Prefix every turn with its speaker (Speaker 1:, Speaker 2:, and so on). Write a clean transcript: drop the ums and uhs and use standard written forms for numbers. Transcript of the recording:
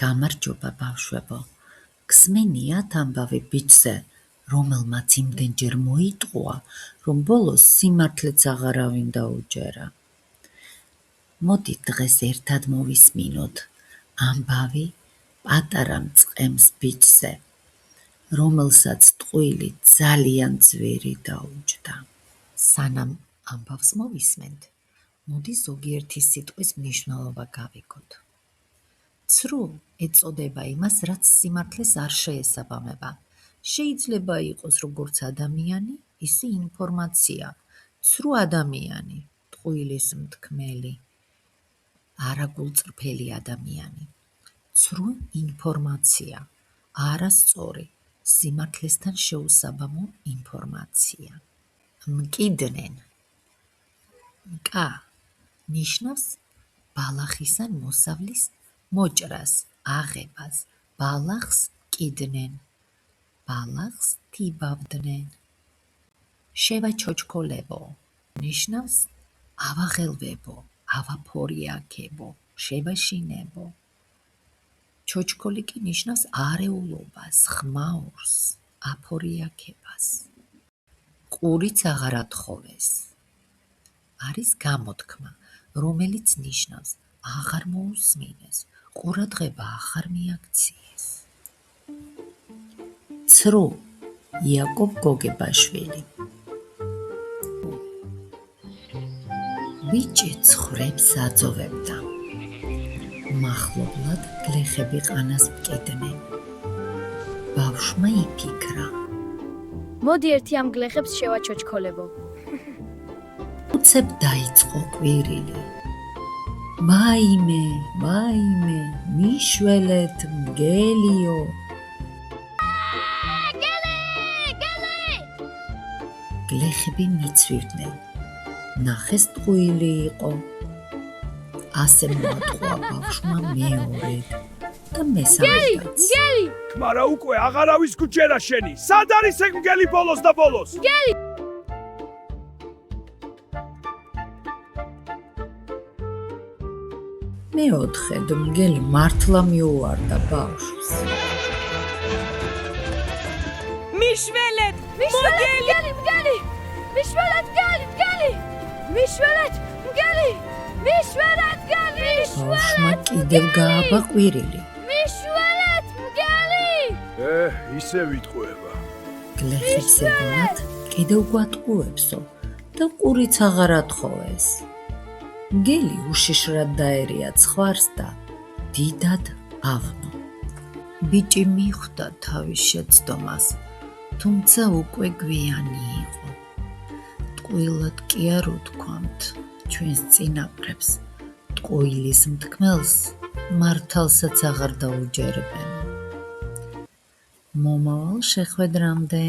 Speaker 1: გამარჯობა ბავშვებო, გსმენიათ ამბავი ბიჭზე, რომელმაც იმდენჯერ მოიტყუა, რომ ბოლოს სიმართლეც აღარავინ დაუჯერა. მოდით დღეს ერთად მოვისმინოთ ამბავი პატარა მწყემს ბიჭზე, რომელსაც ტყუილი ძალიან ძვირი დაუჯდა. სანამ ამბავს მოვისმენთ, მოდი ზოგიერთი სიტყვის მნიშვნელობა გავიგოთ. ცრუ ეწოდება იმას, რაც სიმართლეს არ შეესაბამება. შეიძლება იყოს როგორც ადამიანი, ისე ინფორმაცია. ცრუ ადამიანი, ტყუილის მთქმელი, არაგულწრფელი ადამიანი. ცრუ ინფორმაცია, არასწორი, სიმართლესთან შეუსაბამო ინფორმაცია. მკიდნენ. მკა ნიშნავს ბალახისან მოსავლის მოჭრას, აღებას, ბალახს მკიდნენ, ბალახს თიბავდნენ. შევაჩოჩქოლებო ნიშნავს ავაღელვებო, ავაფორიაქებო, შევაშინებო. ჩოჩქოლი კი ნიშნავს არეულობას, ხმაურს, აფორიაქებას. ყურიც აღარ ათხოვეს. არის გამოთქმა, რომელიც ნიშნავს აღარ მოусმინეს, ყურადღება აღარ მიაქციეს. ცრუ იაკობ გოგებაშვილი. ბიჭი ცხვრებს აძოვებდა. მახლობლად გლეხები ყანას მკიდნენ. ბავშვმა იფიქრა.
Speaker 2: მოდი ერთი ამ გლეხებს შევაჩოჩქოლებო.
Speaker 1: უცებ დაიწყო ყვირილი. მაიმე, მაიმე, მიშველეთ მგელიო. გლეხები მიცვივდნენ. ნახეს ტყუილი იყო. ასე მოატყუა ბავშვმა მეორედ და მესამედაც.
Speaker 2: მგელი!
Speaker 3: მაგრამ უკვე აღარავის გუჩერა შენი. სად არის ეგ მგელი ბოლოს და ბოლოს?
Speaker 2: მგელი!
Speaker 1: მეოთხედ მგელი მართლა მიუვარდა ბავშვს.
Speaker 2: მიშველეთ! მგელი! მგელი! მიშველეთ მგელი! მგელი! მიშველეთ მგელი! მიშველეთ მგელი!
Speaker 1: ბავშვმა კიდევ გააბა ყვირილი.
Speaker 2: მიშველეთ მგელი!
Speaker 3: ისე ვიტყუება.
Speaker 1: გლეხებს ებონათ კიდევ გვატყუებსო და ყურიც აღარ ათხოვეს. მგელი უშიშრად დაერია ცხვარს და დიდად ავნო. ბიჭი მიხვდა თავის შეცდომას, თუმცა უკვე გვიანი იყო. ტყუილად კი არ უთქვამთ ჩვენს წინაპრებს, ტყუილის მთქმელს მართალსაც აღარ დაუჯერებენ. მომავალ შეხვედრამდე.